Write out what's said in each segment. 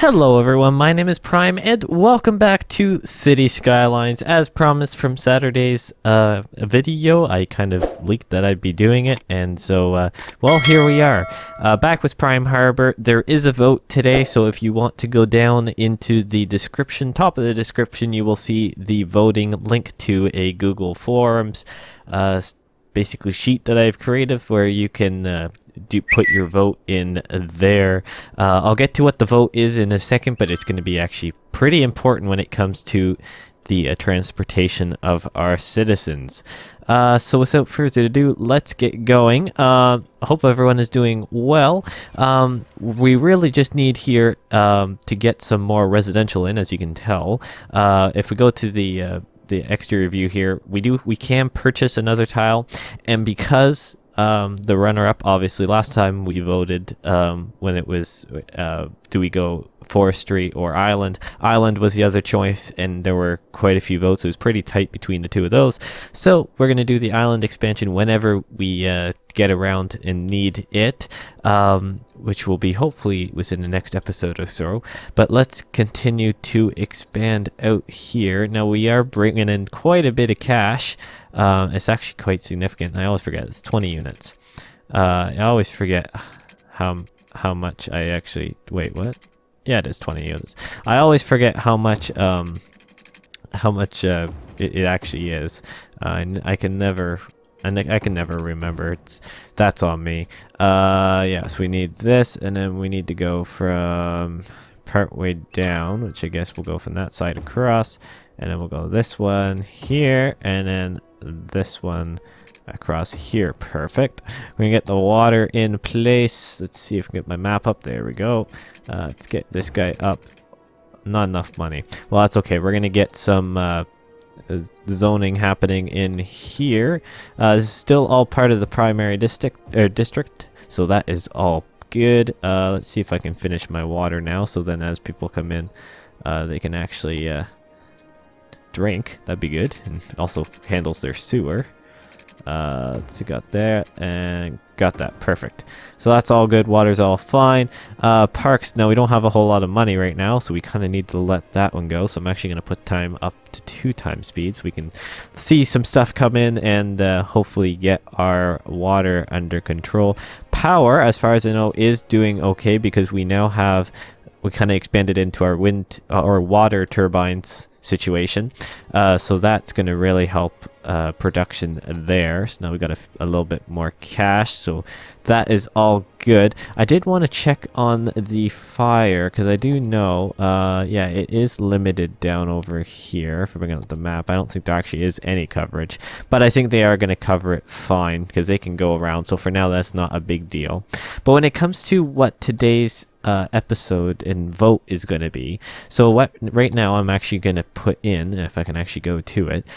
Hello everyone, my name is Prime and welcome back to City Skylines. As promised from Saturday's video, I kind of leaked that I'd be doing it, and so, well, here we are. Back with Prime Harbor. There is a vote today, so if you want to go down into the description, top of the description, you will see the voting link to a Google Forms basically sheet that I've created where you can put your vote in there. I'll get to what the vote is in a second, but it's going to be actually pretty important when it comes to the transportation of our citizens. So without further ado, let's get going. I hope everyone is doing well. We really just need here to get some more residential in, as you can tell. If we go to the exterior view here, we can purchase another tile, and because the runner-up, obviously, last time we voted when it was do we go forestry or island? Island was the other choice, and there were quite a few votes. It was pretty tight between the two of those. So we're going to do the island expansion whenever we get around and need it, which will be hopefully within the next episode or so. But let's continue to expand out here. Now we are bringing in quite a bit of cash. It's actually quite significant. I always forget it's 20 units. I always forget how much I actually wait. What? Yeah, it is 20 units. I always forget how much it actually is. I can never remember. That's on me. Yes, we need this, and then we need to go from part way down, which I guess we'll go from that side across, and then we'll go this one here, and then this one across here. Perfect. We're gonna get the water in place. Let's see if we can get my map up. There we go. Let's get this guy up. Not enough money. Well, that's okay. We're gonna get some zoning happening in here. This is still all part of the primary district, so that is all good. Let's see if I can finish my water now, so then as people come in, they can actually drink. That'd be good, and also handles their sewer. Let's see, got that and got that. Perfect. So that's all good. Water's all fine. Parks, now we don't have a whole lot of money right now, so we kind of need to let that one go. So I'm actually going to put time up to 2 times speed so we can see some stuff come in and hopefully get our water under control. Power, as far as I know, is doing okay because we now have, we kind of expanded into our wind or water turbines situation, so that's going to really help production there. So now we got a little bit more cash, so that is all good. I did want to check on the fire because I do know yeah, it is limited down over here. If we're bringing up the map, I don't think there actually is any coverage, but I think they are going to cover it fine because they can go around, so for now that's not a big deal. But when it comes to what today's episode and vote is going to be, so what right now I'm actually going to put in, if I can actually go to it,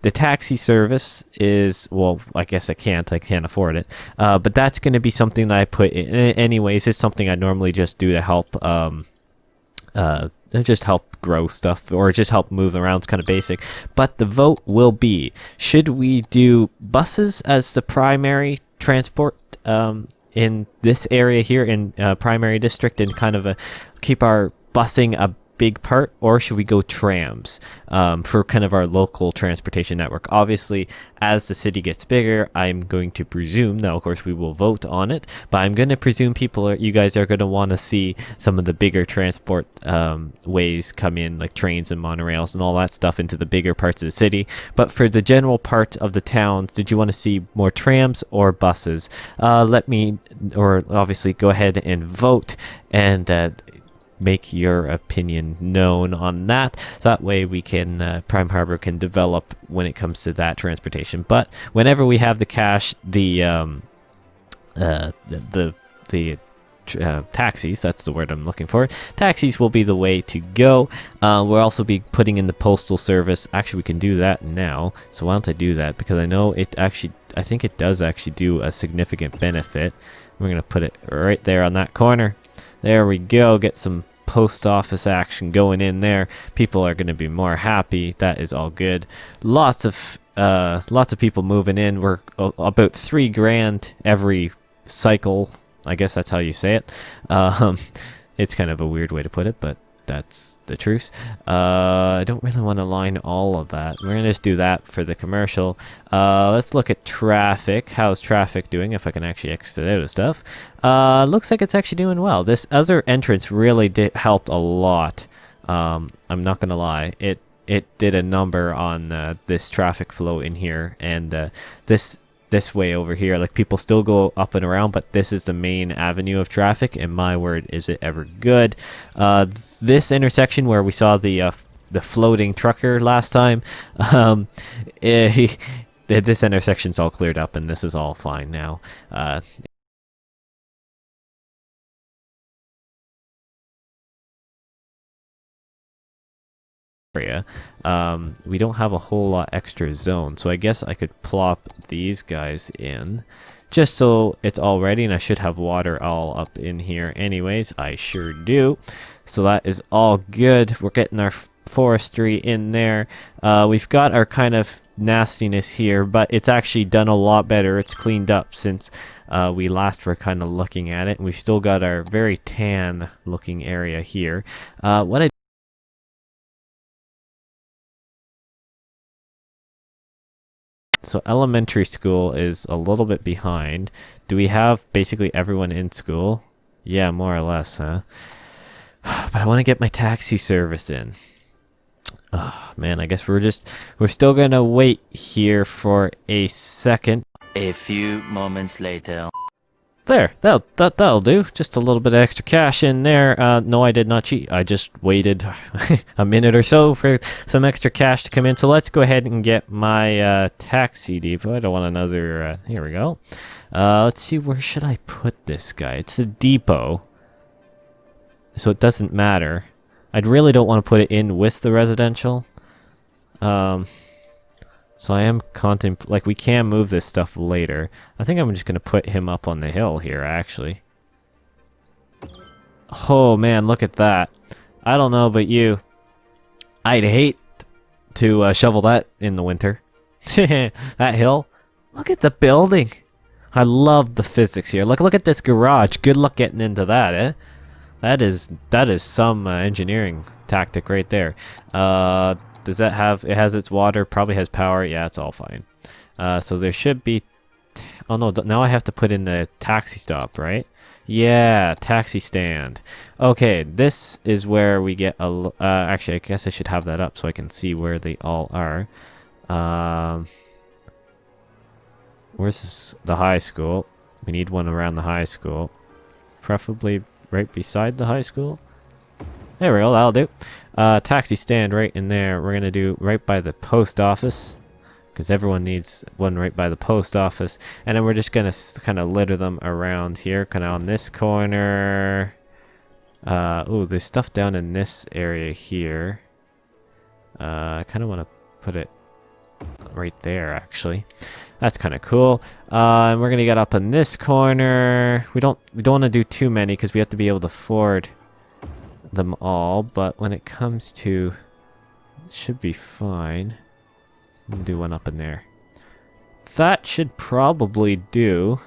the taxi service is, well, I guess I can't afford it, but that's going to be something that I put in anyways. It's something I normally just do to help grow stuff or just help move around. It's kind of basic, but the vote will be, should we do buses as the primary transport in this area here in primary district and kind of keep our busing a big part, or should we go trams for kind of our local transportation network? Obviously, as the city gets bigger, I'm going to presume, now of course we will vote on it, but I'm going to presume you guys are going to want to see some of the bigger transport ways come in, like trains and monorails and all that stuff into the bigger parts of the city. But for the general part of the towns, did you want to see more trams or buses? Obviously go ahead and vote and make your opinion known on that, so that way we can Prime Harbor can develop when it comes to that transportation. But whenever we have the cash, the taxis, that's the word I'm looking for, taxis will be the way to go. We'll also be putting in the postal service. Actually, we can do that now, so why don't I do that, because I know I think it does actually do a significant benefit. We're gonna put it right there on that corner. There we go. Get some post office action going in there. People are going to be more happy. That is all good. Lots of people moving in. We're about $3 grand every cycle. I guess that's how you say it. It's kind of a weird way to put it, but that's the truth. I don't really want to line all of that. We're gonna just do that for the commercial. Let's look at traffic. How's traffic doing? If I can actually exit out of stuff. Looks like it's actually doing well. This other entrance really helped a lot. I'm not gonna lie. It did a number on this traffic flow in here, and this way over here, like, people still go up and around, but this is the main avenue of traffic, and my word, is it ever good. This intersection where we saw the floating trucker last time, this intersection's all cleared up, and this is all fine now. Area. We don't have a whole lot extra zone, so I guess I could plop these guys in just so it's all ready, and I should have water all up in here anyways. I sure do. So that is all good. We're getting our forestry in there. We've got our kind of nastiness here, but it's actually done a lot better. It's cleaned up since we last were kind of looking at it, and we've still got our very tan looking area here. So elementary school is a little bit behind. Do we have basically everyone in school? Yeah, more or less, huh? But I want to get my taxi service in. Oh, man, I guess we're still gonna wait here for a second. A few moments later. There, that'll do. Just a little bit of extra cash in there. No, I did not cheat. I just waited a minute or so for some extra cash to come in. So let's go ahead and get my taxi depot. I don't want another. Here we go. Let's see, where should I put this guy? It's a depot, so it doesn't matter. I really don't want to put it in with the residential. So I am like, we can move this stuff later. I think I'm just going to put him up on the hill here, actually. Oh, man, look at that. I don't know about you. I'd hate to shovel that in the winter. That hill. Look at the building. I love the physics here. Look at this garage. Good luck getting into that, eh? That is some engineering tactic right there. Does that have, it has its water, probably has power. Yeah, it's all fine. So there should be, oh no, now I have to put in the taxi stop, right? Yeah, taxi stand. Okay, this is where we get a, actually, I guess I should have that up so I can see where they all are. Where's this, the high school? We need one around the high school. Preferably right beside the high school. There we go, that'll do. Taxi stand right in there. We're gonna do right by the post office, because everyone needs one right by the post office. And then we're just gonna kind of litter them around here, kind of on this corner. Oh, there's stuff down in this area here. I kind of want to put it right there, actually. That's kind of cool. And we're gonna get up in this corner. We don't want to do too many because we have to be able to afford them all, but when it comes to, it should be fine. I'm gonna do one up in there. That should probably do.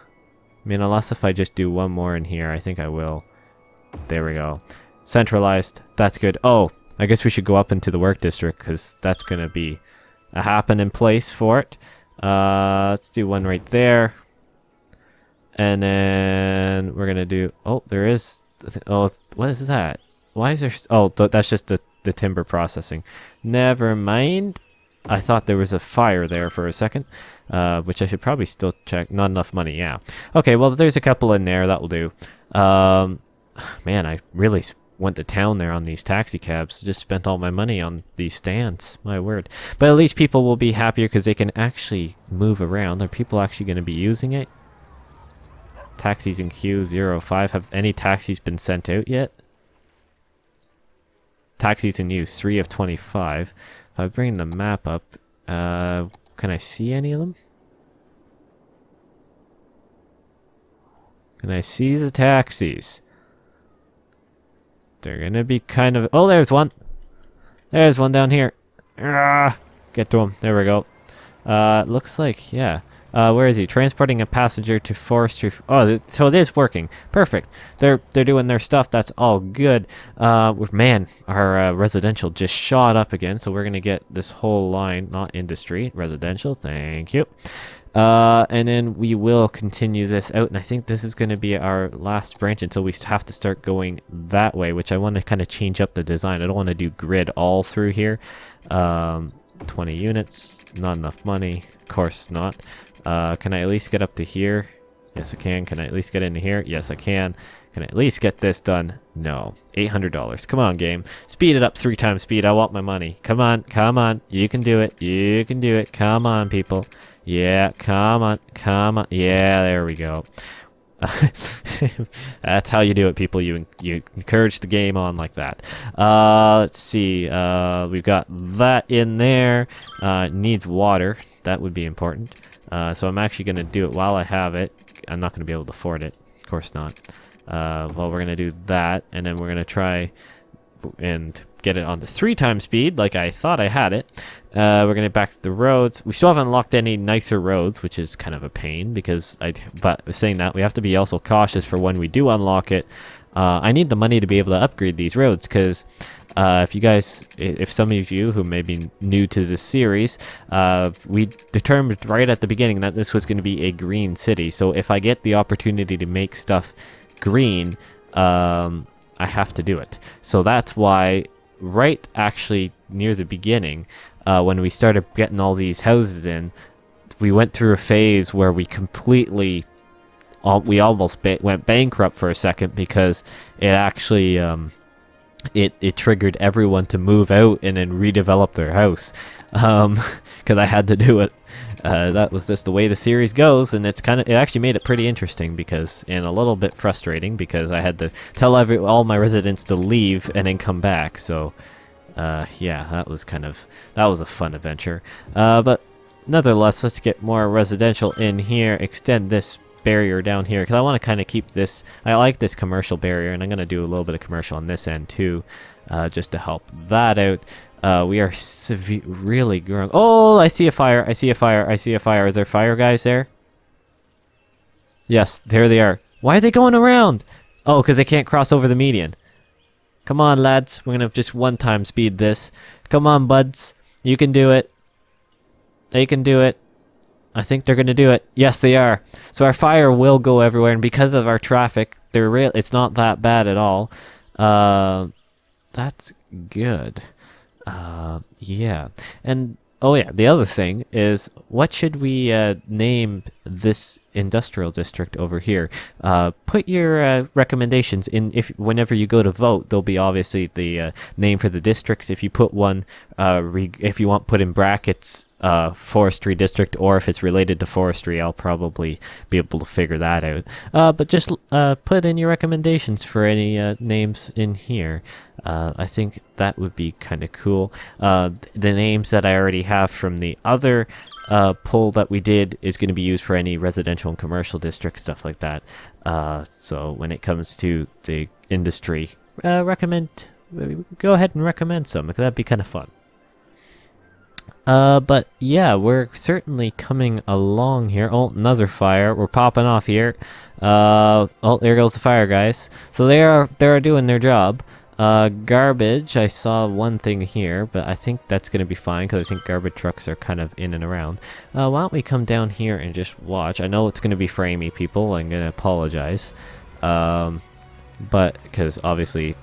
I mean, unless if I just do one more in here, I think I will. There we go. Centralized. That's good. Oh, I guess we should go up into the work district because that's gonna be a happening place for it. Let's do one right there, and then we're gonna do. Oh, there is. Oh, what is that? Why is there... Oh, that's just the timber processing. Never mind. I thought there was a fire there for a second, which I should probably still check. Not enough money, yeah. Okay, well, there's a couple in there. That will do. Man, I really went to town there on these taxi cabs. Just spent all my money on these stands. My word. But at least people will be happier because they can actually move around. Are people actually going to be using it? Taxis in Q05. Have any taxis been sent out yet? Taxis in use, 3 of 25. If I bring the map up, can I see any of them? Can I see the taxis? They're gonna be kind of... Oh, there's one! There's one down here. Get to him. There we go. Looks like, yeah. Where is he? Transporting a passenger to forestry. So it is working. Perfect. They're doing their stuff. That's all good. Man, our residential just shot up again. So we're gonna get this whole line, not industry, residential. Thank you. And then we will continue this out, and I think this is going to be our last branch until we have to start going that way, which I want to kind of change up the design. I don't want to do grid all through here. 20 units, not enough money, of course not. Can I at least get up to here? Yes, I can. Can I at least get into here? Yes, I can. Can I at least get this done? No. $800. Come on, game. Speed it up 3 times speed. I want my money. Come on. Come on. You can do it. You can do it. Come on, people. Yeah, come on. Come on. Yeah, there we go. That's how you do it, people. You encourage the game on like that. Let's see. We've got that in there. Needs water. That would be important. So I'm actually going to do it while I have it. I'm not going to be able to afford it. Of course not. Well, we're going to do that, and then we're going to try and get it on to 3 times speed like I thought I had it. We're going to back to the roads. We still haven't unlocked any nicer roads, which is kind of a pain because but saying that, we have to be also cautious for when we do unlock it. I need the money to be able to upgrade these roads because if some of you who may be new to this series, we determined right at the beginning that this was going to be a green city. So if I get the opportunity to make stuff green, I have to do it. So that's why right actually near the beginning, when we started getting all these houses in, we went through a phase where we completely we almost went bankrupt for a second because it actually it triggered everyone to move out and then redevelop their house because I had to do it. That was just the way the series goes, and it actually made it pretty interesting and a little bit frustrating because I had to tell all my residents to leave and then come back. So yeah, that was a fun adventure. But nonetheless, let's get more residential in here. Extend this barrier down here because I want to kind of keep this. I like this commercial barrier, and I'm going to do a little bit of commercial on this end too, just to help that out. We are really growing. Oh, I see a fire. I see a fire. I see a fire. Are there fire guys there? Yes, there they are. Why are they going around? Oh, because they can't cross over the median. Come on, lads. We're going to just 1 time speed this. Come on, buds. You can do it. They can do it. I think they're going to do it. Yes, they are. So our fire will go everywhere, and because of our traffic, it's not that bad at all. That's good. Yeah. And oh yeah, the other thing is, what should we name this industrial district over here? Put your recommendations in. Whenever you go to vote, there'll be obviously the name for the districts. If you put one, if you want, put in brackets forestry district, or if it's related to forestry, I'll probably be able to figure that out. But just put in your recommendations for any names in here. I think that would be kind of cool. The names that I already have from the other poll that we did is going to be used for any residential and commercial district, stuff like that. So when it comes to the industry, go ahead and recommend some, because that'd be kind of fun. But yeah, we're certainly coming along here. Oh, another fire. We're popping off here. Oh, there goes the fire guys. So they are doing their job. Garbage, I saw one thing here, but I think that's going to be fine because I think garbage trucks are kind of in and around. Why don't we come down here and just watch? I know it's going to be framey, people. I'm going to apologize. But because obviously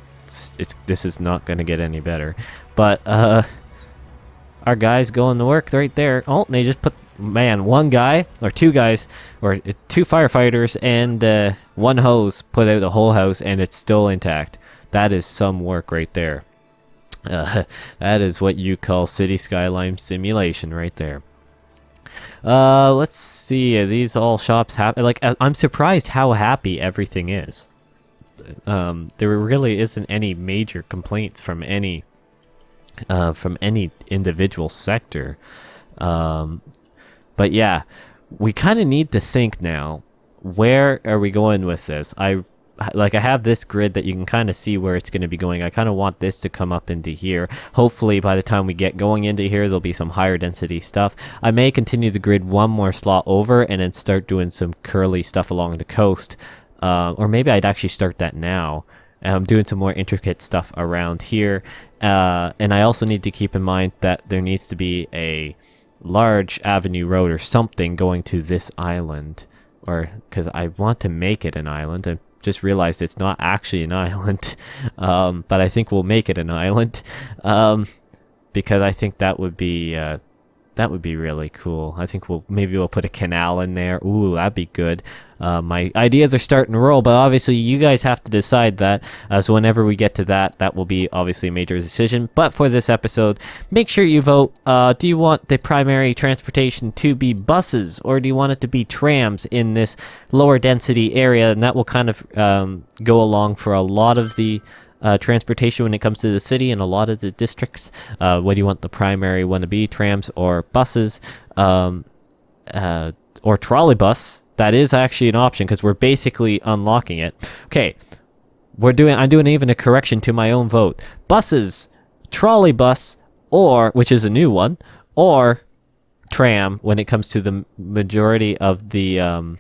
this is not going to get any better. But our guys going to work right there. Oh, they just put, man, 1 guy or 2 guys or 2 firefighters and 1 hose put out a whole house, and it's still intact. That is some work right there. That is what you call city skyline simulation right there. Let's see. Are these all shops happy? Like, I'm surprised how happy everything is. There really isn't any major complaints from any individual sector. But yeah, we kind of need to think now, where are we going with this? like I have this grid that you can kind of see where it's going to be going. I kind of want this to come up into here. Hopefully by the time we get going into here, there'll be some higher density stuff. I may continue the grid one more slot over and then start doing some curly stuff along the coast. Or maybe I'd actually start that now. I'm doing some more intricate stuff around here. And I also need to keep in mind that there needs to be a large avenue road or something going to this island. Or because I want to make it an island. I just realized it's not actually an island. But I think we'll make it an island. Because I think that would be really cool. I think maybe we'll put a canal in there. Ooh, that'd be good. My ideas are starting to roll, but obviously you guys have to decide that. So whenever we get to that, that will be obviously a major decision. But for this episode, make sure you vote. Do you want the primary transportation to be buses, or do you want it to be trams in this lower density area? And that will kind of go along for a lot of the transportation when it comes to the city and a lot of the districts. What do you want the primary one to be? Trams or buses? Or trolleybus? That is actually an option because we're basically unlocking it. Okay, I'm doing even a correction to my own vote. Buses, trolleybus, or, which is a new one, or tram when it comes to the majority of the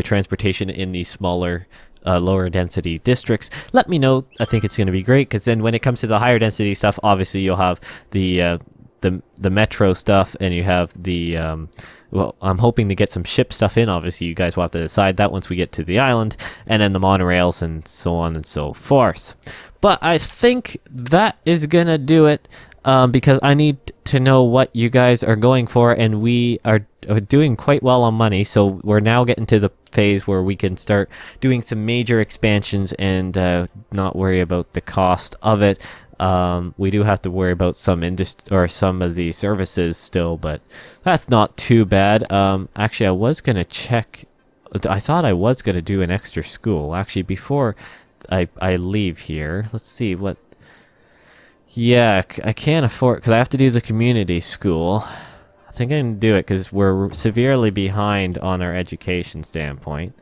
transportation in the smaller lower density districts. Let me know. I think it's going to be great because then when it comes to the higher density stuff, obviously you'll have the metro stuff, and you have the well, I'm hoping to get some ship stuff in. Obviously you guys will have to decide that once we get to the island, and then the monorails and so on and so forth. But I think that is gonna do it, because I need to know what you guys are going for, and we are doing quite well on money, so we're now getting to the phase where we can start doing some major expansions and not worry about the cost of it. We do have to worry about some of the services still, but that's not too bad. Actually, I was gonna check. I thought I was gonna do an extra school actually before I leave here. Let's see what. Yeah, I can't afford because I have to do the community school. I think I can do it because we're severely behind on our education standpoint.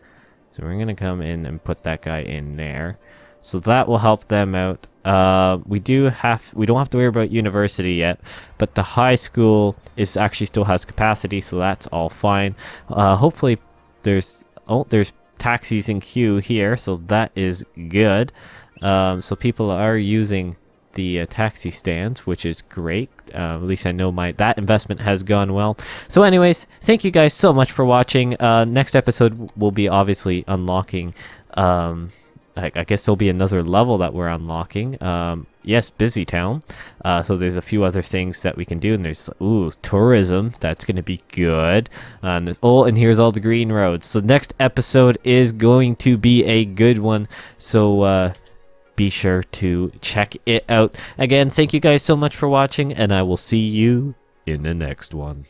So we're gonna come in and put that guy in there. So that will help them out. We don't have to worry about university yet, but the high school still has capacity, so that's all fine. Hopefully there's taxis in queue here, so that is good. So people are using the taxi stands, which is great. At least I know that investment has gone well. So anyways, thank you guys so much for watching. Next episode will be obviously unlocking I guess there'll be another level that we're unlocking. Yes, Busy Town. So there's a few other things that we can do, and there's tourism. That's gonna be good. And here's all the green roads. So next episode is going to be a good one. So be sure to check it out. Again, thank you guys so much for watching, and I will see you in the next one.